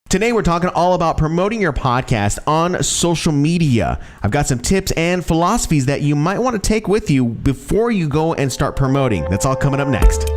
Today, we're talking all about promoting your podcast on social media. I've got some tips and philosophies that you might want to take with you before you go and start promoting. That's all coming up next.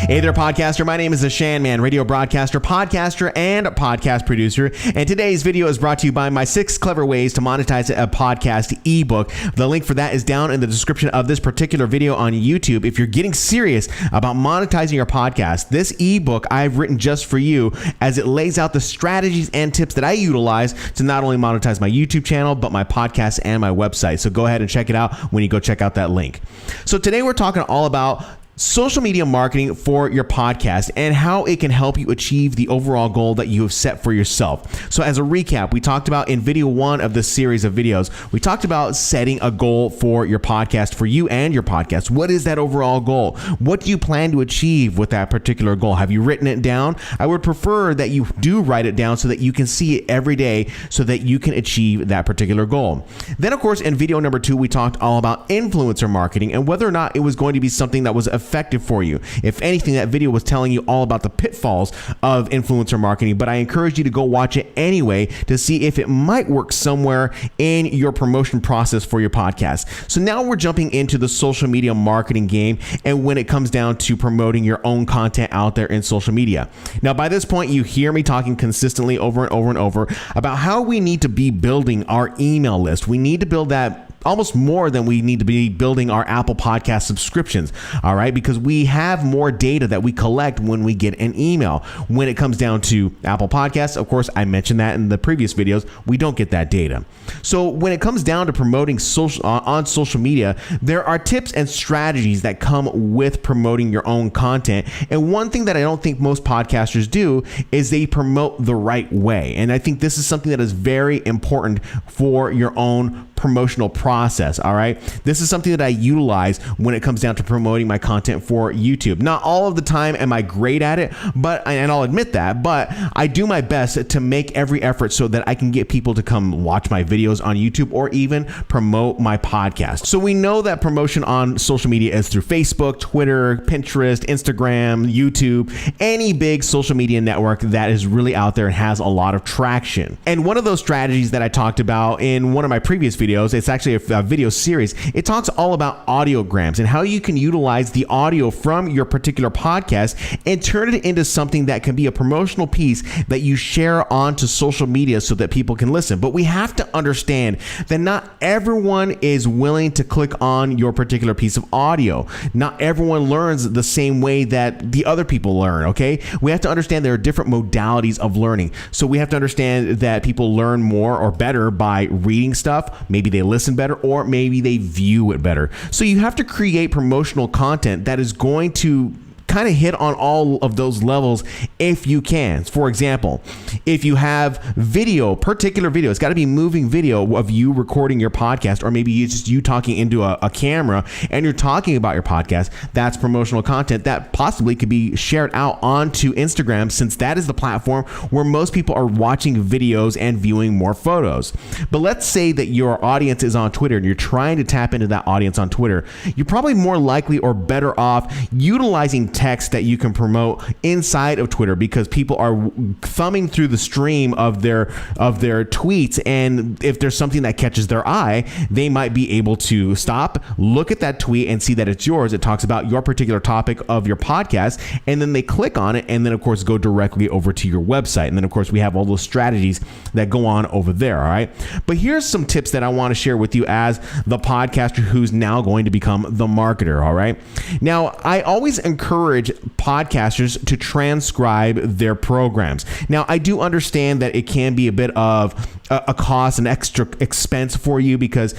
Hey there, podcaster. My name is Ashan Man, radio broadcaster, podcaster, and podcast producer. And today's video is brought to you by my 6 clever ways to monetize a podcast ebook. The link for that is down in the description of this particular video on YouTube. If you're getting serious about monetizing your podcast, this ebook I've written just for you, as it lays out the strategies and tips that I utilize to not only monetize my YouTube channel, but my podcast and my website. So go ahead and check it out when you go check out that link. So today we're talking all about social media marketing for your podcast and how it can help you achieve the overall goal that you have set for yourself. So as a recap, we talked about in video 1 of this series of videos, we talked about setting a goal for your podcast, for you and your podcast. What is that overall goal? What do you plan to achieve with that particular goal? Have you written it down? I would prefer that you do write it down so that you can see it every day so that you can achieve that particular goal. Then, of course, in video number 2, we talked all about influencer marketing and whether or not it was going to be something that was effective for you. If anything, that video was telling you all about the pitfalls of influencer marketing, but I encourage you to go watch it anyway to see if it might work somewhere in your promotion process for your podcast. So now we're jumping into the social media marketing game, and when it comes down to promoting your own content out there in social media. Now, by this point, you hear me talking consistently over and over and over about how we need to be building our email list. We need to build that almost more than we need to be building our Apple Podcast subscriptions, all right? Because we have more data that we collect when we get an email. When it comes down to Apple Podcasts, of course, I mentioned that in the previous videos, we don't get that data. So when it comes down to promoting on social media, there are tips and strategies that come with promoting your own content. And one thing that I don't think most podcasters do is they promote the right way. And I think this is something that is very important for your own promotional process. All right. This is something that I utilize when it comes down to promoting my content for YouTube. Not all of the time am I great at it, and I'll admit that, but I do my best to make every effort so that I can get people to come watch my videos on YouTube or even promote my podcast. So we know that promotion on social media is through Facebook, Twitter, Pinterest, Instagram, YouTube, any big social media network that is really out there and has a lot of traction. And one of those strategies that I talked about in one of my previous videos, it's actually a video series. It talks all about audiograms and how you can utilize the audio from your particular podcast and turn it into something that can be a promotional piece that you share onto social media so that people can listen. But we have to understand that not everyone is willing to click on your particular piece of audio. Not everyone learns the same way that the other people learn, okay? We have to understand there are different modalities of learning. So we have to understand that people learn more or better by reading stuff. Maybe they listen better, or maybe they view it better. So you have to create promotional content that is going to kind of hit on all of those levels if you can. For example, if you have particular video, it's got to be moving video of you recording your podcast, or maybe it's just you talking into a camera and you're talking about your podcast. That's promotional content that possibly could be shared out onto Instagram, since that is the platform where most people are watching videos and viewing more photos. But let's say that your audience is on Twitter and you're trying to tap into that audience on Twitter. You're probably more likely or better off utilizing text that you can promote inside of Twitter, because people are thumbing through the stream of their tweets, and if there's something that catches their eye, they might be able to stop, look at that tweet and see that it's yours. It talks about your particular topic of your podcast, and then they click on it, and then of course go directly over to your website. And then of course we have all those strategies that go on over there. All right, but here's some tips that I want to share with you as the podcaster who's now going to become the marketer. All right, now I always encourage podcasters to transcribe their programs. Now, I do understand that it can be a bit of a cost, an extra expense for you, because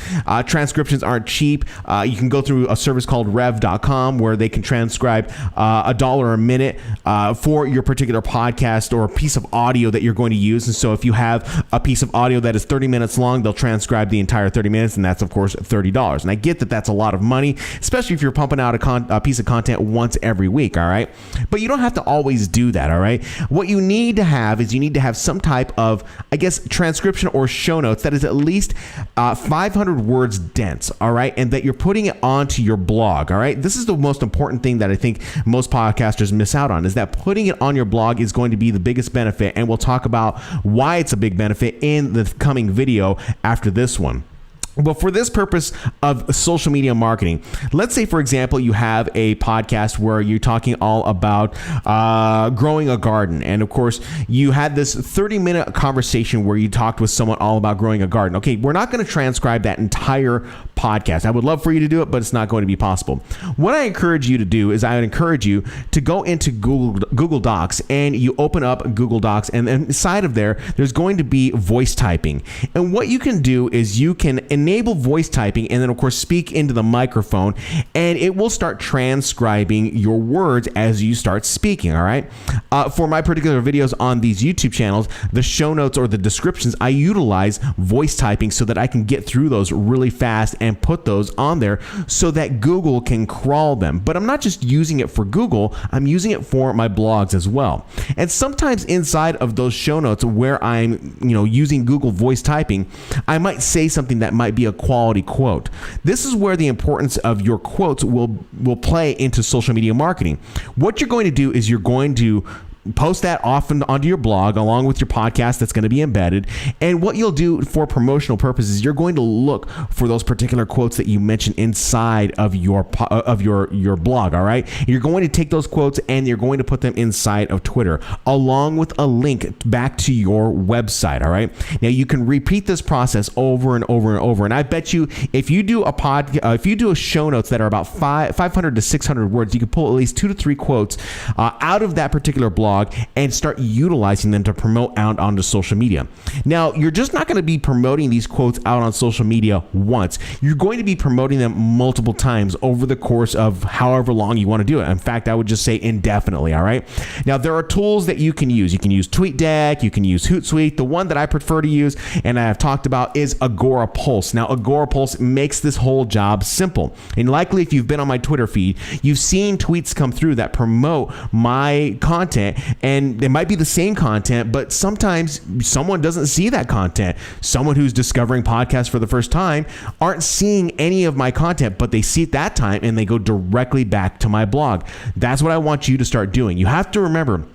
transcriptions aren't cheap. You can go through a service called rev.com where they can transcribe $1 a minute for your particular podcast or piece of audio that you're going to use. And so if you have a piece of audio that is 30 minutes long, they'll transcribe the entire 30 minutes, and that's of course $30. And I get that that's a lot of money, especially if you're pumping out a piece of content once every week, all right? But you don't have to always do that, all right? What you need to have is you need to have some type of, I guess, transcription description or show notes that is at least 500 words dense, all right, and that you're putting it onto your blog, all right? This is the most important thing that I think most podcasters miss out on, is that putting it on your blog is going to be the biggest benefit, and we'll talk about why it's a big benefit in the coming video after this one. But for this purpose of social media marketing, let's say, for example, you have a podcast where you're talking all about growing a garden. And of course, you had this 30-minute conversation where you talked with someone all about growing a garden. Okay, we're not going to transcribe that entire podcast. I would love for you to do it, but it's not going to be possible. What I encourage you to do is I would encourage you to go into Google Docs, and you open up Google Docs, and inside of there's going to be voice typing. And what you can do is you can enable voice typing, and then of course speak into the microphone, and it will start transcribing your words as you start speaking. All right. For my particular videos on these YouTube channels, the show notes or the descriptions, I utilize voice typing so that I can get through those really fast and put those on there so that Google can crawl them. But I'm not just using it for Google, I'm using it for my blogs as well. And sometimes inside of those show notes where I'm, using Google voice typing, I might say something that might be a quality quote. This is where the importance of your quotes will play into social media marketing. What you're going to do is you're going to post that often onto your blog along with your podcast that's going to be embedded. And what you'll do for promotional purposes, you're going to look for those particular quotes that you mentioned inside of your blog. All right. You're going to take those quotes and you're going to put them inside of Twitter along with a link back to your website. All right. Now you can repeat this process over and over and over. And I bet you if you do a show notes that are about 500 to 600 words, you can pull at least 2 to 3 quotes out of that particular blog and start utilizing them to promote out onto social media. Now, you're just not going to be promoting these quotes out on social media once. You're going to be promoting them multiple times over the course of however long you want to do it. In fact, I would just say indefinitely, all right? Now, there are tools that you can use. You can use TweetDeck, you can use Hootsuite. The one that I prefer to use and I have talked about is Agora Pulse. Now, Agora Pulse makes this whole job simple. And likely if you've been on my Twitter feed, you've seen tweets come through that promote my content. And it might be the same content, but sometimes someone doesn't see that content. Someone who's discovering podcasts for the first time aren't seeing any of my content, but they see it that time and they go directly back to my blog. That's what I want you to start doing. You have to remember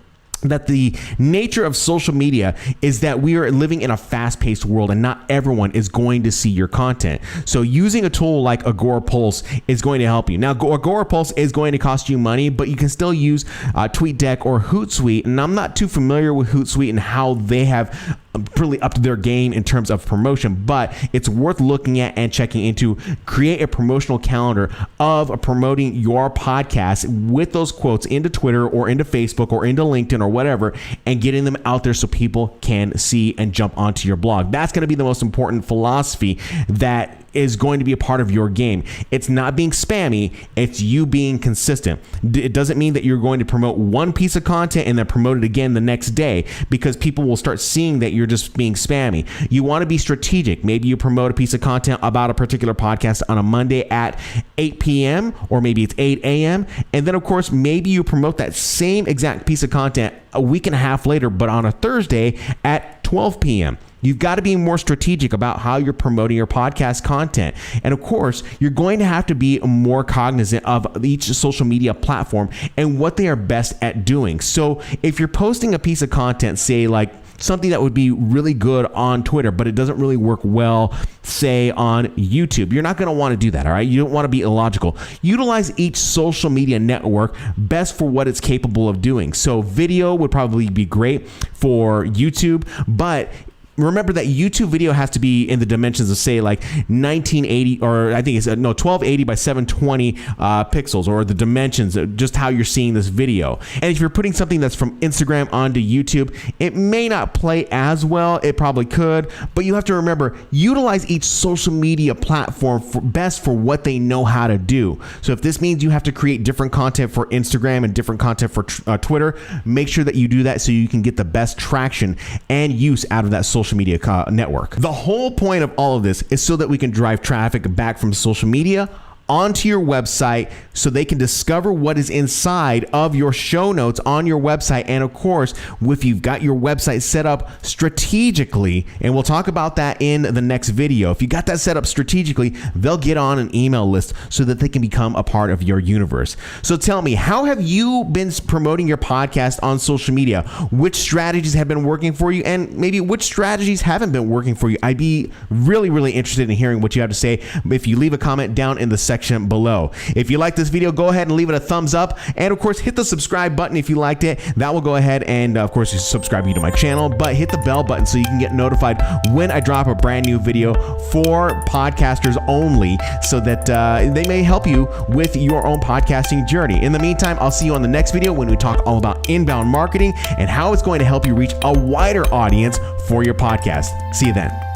that the nature of social media is that we are living in a fast-paced world and not everyone is going to see your content. So using a tool like Agora Pulse is going to help you. Now, Agora Pulse is going to cost you money, but you can still use TweetDeck or Hootsuite. And I'm not too familiar with Hootsuite and how they have really upped their game in terms of promotion, but it's worth looking at and checking into. Create a promotional calendar of promoting your podcast with those quotes into Twitter or into Facebook or into LinkedIn or whatever, and getting them out there so people can see and jump onto your blog. That's going to be the most important philosophy that is going to be a part of your game. It's not being spammy, it's you being consistent. It doesn't mean that you're going to promote one piece of content and then promote it again the next day, because people will start seeing that you're just being spammy. You want to be strategic. Maybe you promote a piece of content about a particular podcast on a Monday at 8 p.m. or maybe it's 8 a.m. And then of course, maybe you promote that same exact piece of content a week and a half later, but on a Thursday at 12 p.m. You've got to be more strategic about how you're promoting your podcast content. And of course, you're going to have to be more cognizant of each social media platform and what they are best at doing. So if you're posting a piece of content, say like something that would be really good on Twitter, but it doesn't really work well, say on YouTube, you're not going to want to do that, all right? You don't want to be illogical. Utilize each social media network best for what it's capable of doing. So video would probably be great for YouTube, but remember that YouTube video has to be in the dimensions of say like 1980 or I think it's 1280 by 720 pixels, or the dimensions of just how you're seeing this video. And if you're putting something that's from Instagram onto YouTube, it may not play as well. It probably could, but you have to remember, utilize each social media platform best for what they know how to do. So if this means you have to create different content for Instagram and different content for Twitter, make sure that you do that so you can get the best traction and use out of that social media network. The whole point of all of this is so that we can drive traffic back from social media onto your website so they can discover what is inside of your show notes on your website. And of course, if you've got your website set up strategically, and we'll talk about that in the next video, if you got that set up strategically, they'll get on an email list so that they can become a part of your universe. So tell me, how have you been promoting your podcast on social media? Which strategies have been working for you, and maybe which strategies haven't been working for you? I'd be really interested in hearing what you have to say if you leave a comment down in the section below. If you like this video, go ahead and leave it a thumbs up, and of course hit the subscribe button if you liked it. That will go ahead and of course subscribe you to my channel, but hit the bell button so you can get notified when I drop a brand new video for podcasters only, so that they may help you with your own podcasting journey. In the meantime, I'll see you on the next video when we talk all about inbound marketing and how it's going to help you reach a wider audience for your podcast. See you then.